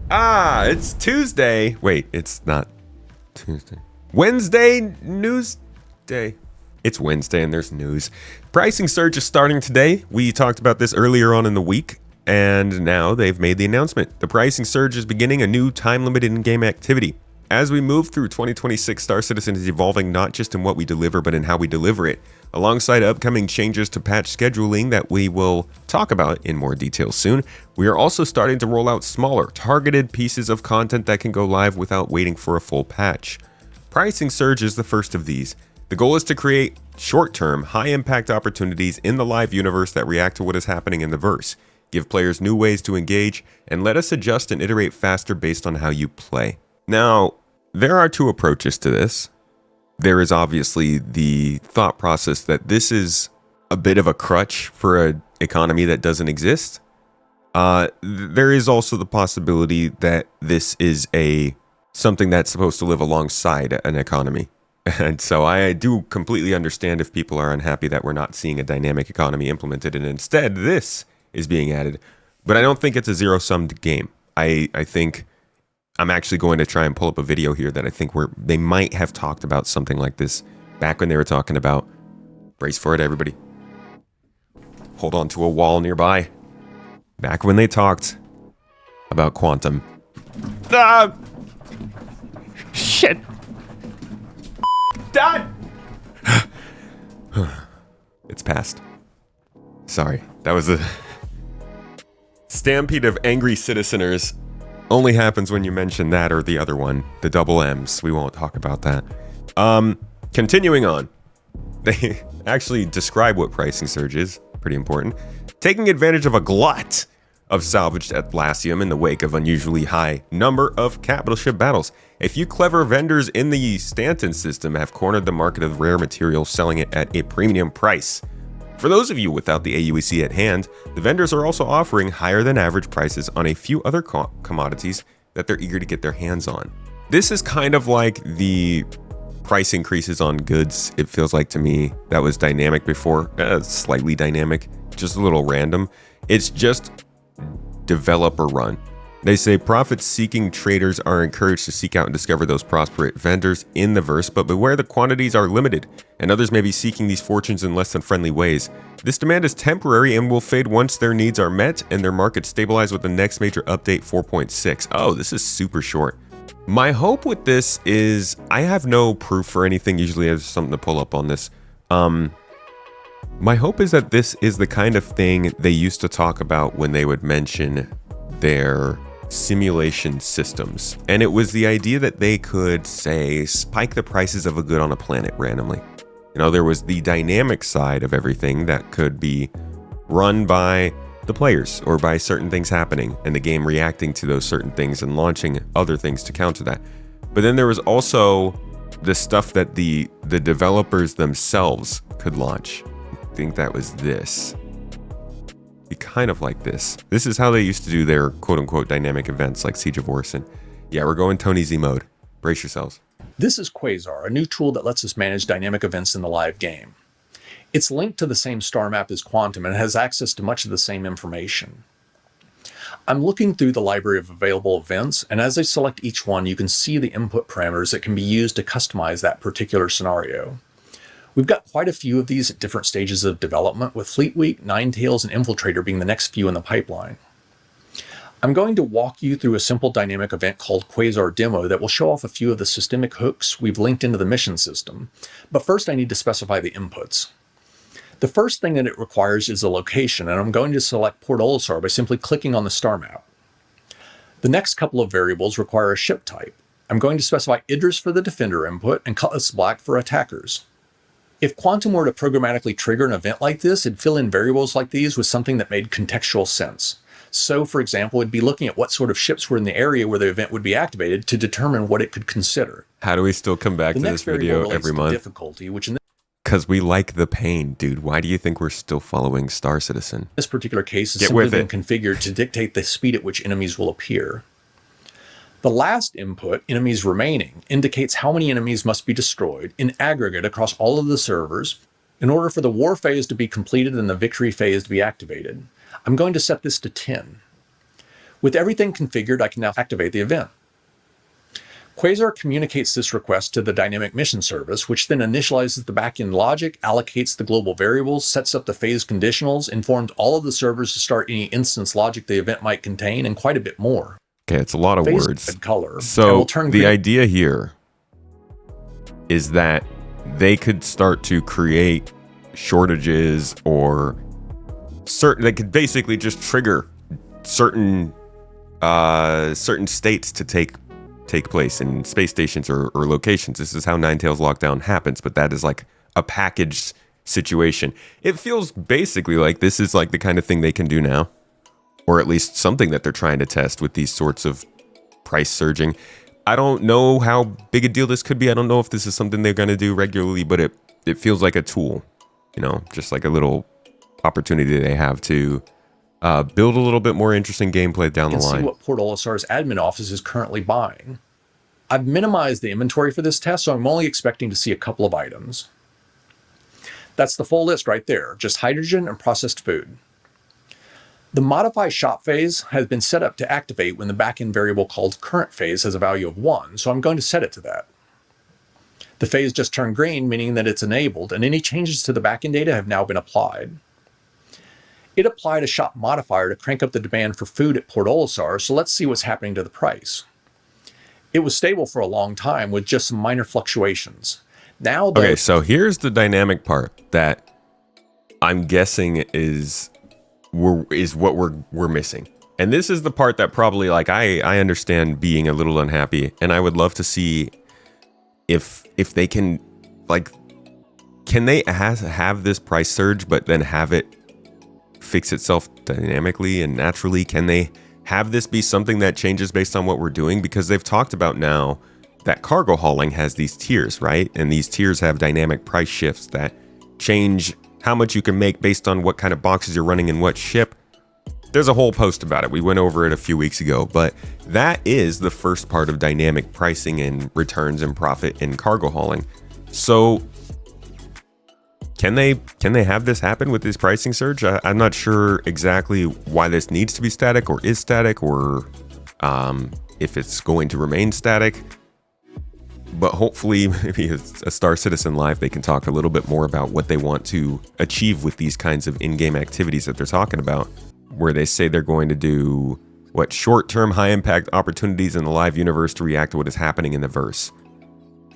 It's Tuesday. Wait, it's not Tuesday. Wednesday news day. It's Wednesday and there's news. Pricing surge is starting today. We talked about this earlier on in the week, and now they've made the announcement. The pricing surge is beginning a new time-limited in-game activity. As we move through 2026, Star Citizen is evolving not just in what we deliver, but in how we deliver it, alongside upcoming changes to patch scheduling that we will talk about in more detail soon. We are also starting to roll out smaller, targeted pieces of content that can go live without waiting for a full patch. Pricing Surge is the first of these. The goal is to create short-term, high-impact opportunities in the live universe that react to what is happening in the verse, give players new ways to engage, and let us adjust and iterate faster based on how you play. Now, there are two approaches to this. There is obviously the thought process that this is a bit of a crutch for an economy that doesn't exist. There is also the possibility that this is something that's supposed to live alongside an economy. And so I do completely understand if people are unhappy that we're not seeing a dynamic economy implemented and instead this is being added. But I don't think it's a zero-sum game. I think I'm actually going to try and pull up a video here that I think they might have talked about something like this back when they were talking about, brace for it everybody, hold on to a wall nearby, back when they talked about quantum. Ah! Shit! Dad! It's past. Sorry, that was a stampede of angry citizeners. Only happens when you mention that or the other one, the double M's. We won't talk about that. Continuing on. They actually describe what pricing surge is. Pretty important. Taking advantage of a glut of salvaged Atlassium in the wake of unusually high number of capital ship battles. A few clever vendors in the Stanton system have cornered the market of rare materials, selling it at a premium price. For those of you without the AUEC at hand, the vendors are also offering higher than average prices on a few other commodities that they're eager to get their hands on. This is kind of like the price increases on goods, it feels like to me, that was dynamic before, slightly dynamic, just a little random. It's just developer run. They say profit-seeking traders are encouraged to seek out and discover those prosperous vendors in the verse, but beware the quantities are limited, and others may be seeking these fortunes in less than friendly ways. This demand is temporary and will fade once their needs are met and their market stabilize with the next major update 4.6. Oh, this is super short. My hope with this is, I have no proof for anything, usually I have something to pull up on this. My hope is that this is the kind of thing they used to talk about when they would mention their simulation systems, and it was the idea that they could, say, spike the prices of a good on a planet randomly. You know, there was the dynamic side of everything that could be run by the players or by certain things happening and the game reacting to those certain things and launching other things to counter that. But then there was also the stuff that the developers themselves could launch. I think that was this. Be kind of like this. This is how they used to do their quote-unquote dynamic events like Siege of Orson. Yeah, we're going Tony Z mode. Brace yourselves. This is Quasar, a new tool that lets us manage dynamic events in the live game. It's linked to the same star map as Quantum and has access to much of the same information. I'm looking through the library of available events, and as I select each one, you can see the input parameters that can be used to customize that particular scenario. We've got quite a few of these at different stages of development, with Fleet Week, Ninetales, and Infiltrator being the next few in the pipeline. I'm going to walk you through a simple dynamic event called Quasar Demo that will show off a few of the systemic hooks we've linked into the mission system, but first I need to specify the inputs. The first thing that it requires is a location, and I'm going to select Port Olisar by simply clicking on the star map. The next couple of variables require a ship type. I'm going to specify Idris for the Defender input and Cutlass Black for attackers. If Quantum were to programmatically trigger an event like this, it'd fill in variables like these with something that made contextual sense. So, for example, it'd be looking at what sort of ships were in the area where the event would be activated to determine what it could consider. How do we still come back to this video every month? Difficulty, which in Because we like the pain, dude. Why do you think we're still following Star Citizen? this particular case has simply been configured to dictate the speed at which enemies will appear. The last input, enemies remaining, indicates how many enemies must be destroyed in aggregate across all of the servers in order for the war phase to be completed and the victory phase to be activated. I'm going to set this to 10. With everything configured, I can now activate the event. Quasar communicates this request to the dynamic mission service, which then initializes the backend logic, allocates the global variables, sets up the phase conditionals, informs all of the servers to start any instance logic the event might contain, and quite a bit more. Okay, it's a lot of Phase words. color, So and will turn the green. idea here is that they could start to create shortages or they could basically just trigger certain states to take place in space stations or locations. This is how Ninetales Lockdown happens, but that is like a packaged situation. It feels basically like this is like the kind of thing they can do now, or at least something that they're trying to test with these sorts of price surging. I don't know how big a deal this could be. I don't know if this is something they're going to do regularly, but it feels like a tool, just like a little opportunity they have to build a little bit more interesting gameplay down the line. See what Port Olisar's admin office is currently buying. I've minimized the inventory for this test, so I'm only expecting to see a couple of items. That's the full list right there, just hydrogen and processed food. The modify shop phase has been set up to activate when the backend variable called current phase has a value of 1, so I'm going to set it to that. The phase just turned green, meaning that it's enabled, and any changes to the backend data have now been applied. It applied a shop modifier to crank up the demand for food at Port Olisar, so let's see what's happening to the price. It was stable for a long time with just some minor fluctuations. Now, though, okay, so here's the dynamic part that I'm guessing is what we're missing. And this is the part that probably, like, I understand being a little unhappy, and I would love to see if they can, like, can they have this price surge but then have it fix itself dynamically and naturally? Can they have this be something that changes based on what we're doing? Because they've talked about now that cargo hauling has these tiers, right? And these tiers have dynamic price shifts that change how much you can make based on what kind of boxes you're running in what ship. There's a whole post about it. We went over it a few weeks ago, but that is the first part of dynamic pricing and returns and profit in cargo hauling. So can they have this happen with this pricing surge? I'm not sure exactly why this needs to be static or is static, or if it's going to remain static. But hopefully, maybe a Star Citizen Live, they can talk a little bit more about what they want to achieve with these kinds of in-game activities that they're talking about, where they say they're going to do short-term high-impact opportunities in the live universe to react to what is happening in the verse.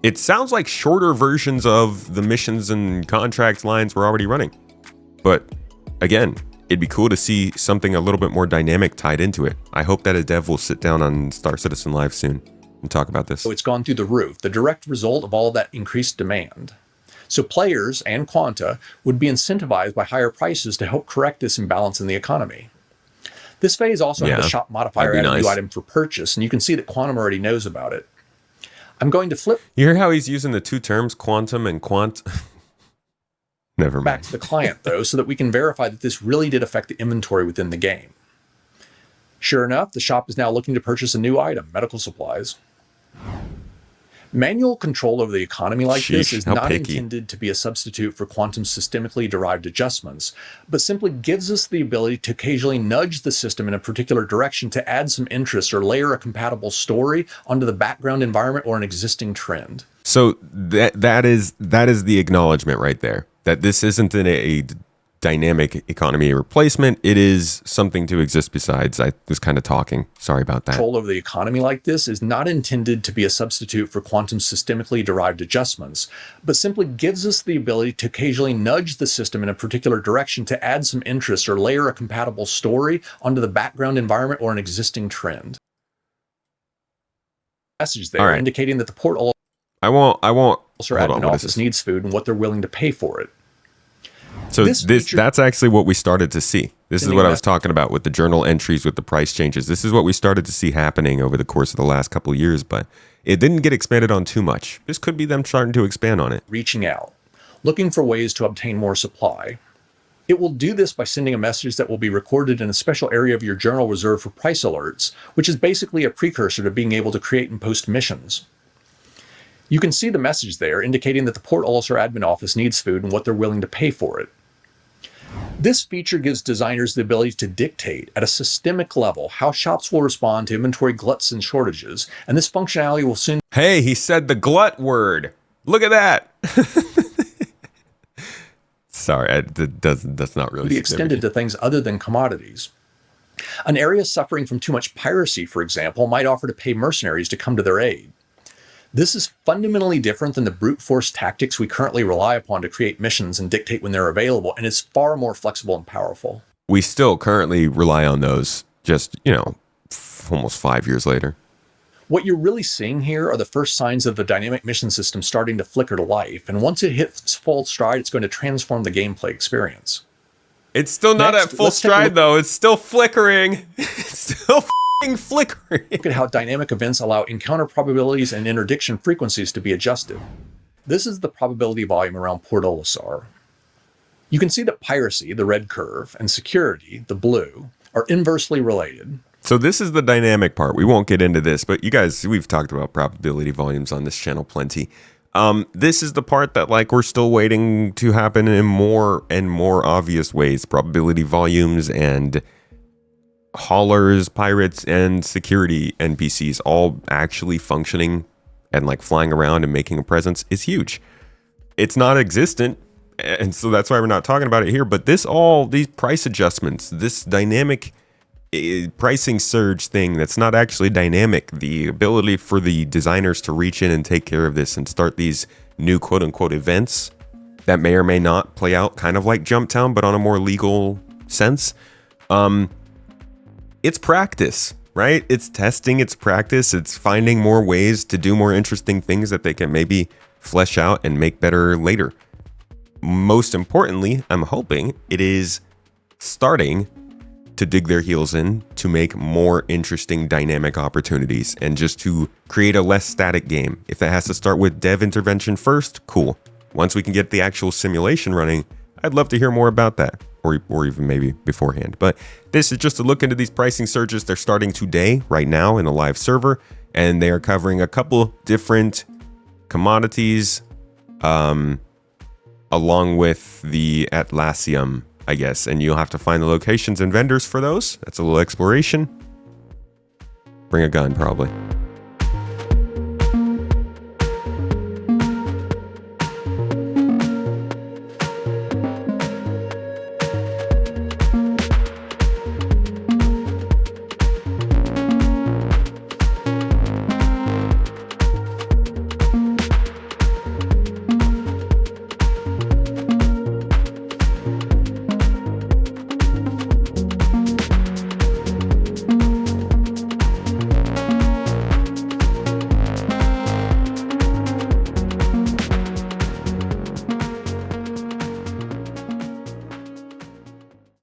It sounds like shorter versions of the missions and contract lines we're already running. But again, it'd be cool to see something a little bit more dynamic tied into it. I hope that a dev will sit down on Star Citizen Live soon and talk about this. So it's gone through the roof, the direct result of all of that increased demand. So players and Quanta would be incentivized by higher prices to help correct this imbalance in the economy. This phase also had a shop modifier add a new item for purchase, and you can see that Quantum already knows about it. I'm going to flip. You hear how he's using the two terms, quantum and quant? Never mind. Back to the client, though, so that we can verify that this really did affect the inventory within the game. Sure enough, the shop is now looking to purchase a new item, medical supplies. Manual control over the economy like this is not intended to be a substitute for Quantum's systemically derived adjustments, but simply gives us the ability to occasionally nudge the system in a particular direction to add some interest or layer a compatible story onto the background environment or an existing trend. So that is the acknowledgement right there, that this isn't a dynamic economy replacement. It is something to exist besides. I was kind of talking. Sorry about that. Control over the economy like this is not intended to be a substitute for Quantum's systemically derived adjustments, but simply gives us the ability to occasionally nudge the system in a particular direction to add some interest or layer a compatible story onto the background environment or an existing trend. Message there indicating that the Port Olisar admin office needs food and what they're willing to pay for it. So that's actually what we started to see. This is what I was talking about with the journal entries with the price changes. This is what we started to see happening over the course of the last couple of years, but it didn't get expanded on too much. This could be them starting to expand on it. Reaching out, looking for ways to obtain more supply. It will do this by sending a message that will be recorded in a special area of your journal reserved for price alerts, which is basically a precursor to being able to create and post missions. You can see the message there indicating that the Port Olisar admin office needs food and what they're willing to pay for it. This feature gives designers the ability to dictate at a systemic level how shops will respond to inventory gluts and shortages, and this functionality will soon Hey, he said the glut word. Look at that. Sorry, that's not really be extended to things other than commodities. An area suffering from too much piracy, for example, might offer to pay mercenaries to come to their aid. This is fundamentally different than the brute force tactics we currently rely upon to create missions and dictate when they're available, and is far more flexible and powerful. We still currently rely on those, just, almost 5 years later. What you're really seeing here are the first signs of the dynamic mission system starting to flicker to life, and once it hits full stride, it's going to transform the gameplay experience. It's still not Next, at full stride, though. It's still flickering. It's still flickering. Look at how dynamic events allow encounter probabilities and interdiction frequencies to be adjusted. This is the probability volume around Port Olisar. You can see that piracy, the red curve, and security, the blue, are inversely related. So this is the dynamic part. We won't get into this, but you guys, we've talked about probability volumes on this channel plenty. This is the part that we're still waiting to happen in more and more obvious ways. Probability volumes and haulers, pirates, and security NPCs all actually functioning and flying around and making a presence is huge. It's not existent, and so that's why we're not talking about it here. But these price adjustments, this dynamic pricing surge thing that's not actually dynamic, the ability for the designers to reach in and take care of this and start these new quote-unquote events that may or may not play out kind of like Jumptown, but on a more legal sense. It's practice, right? It's testing, it's practice, it's finding more ways to do more interesting things that they can maybe flesh out and make better later. Most importantly, I'm hoping it is starting to dig their heels in to make more interesting dynamic opportunities and just to create a less static game. If that has to start with dev intervention first, cool. Once we can get the actual simulation running, I'd love to hear more about that, or even maybe beforehand. But this is just a look into these pricing surges. They're starting today, right now, in a live server, and they are covering a couple different commodities, along with the Atlassium, I guess. And you'll have to find the locations and vendors for those. That's a little exploration. Bring a gun, probably.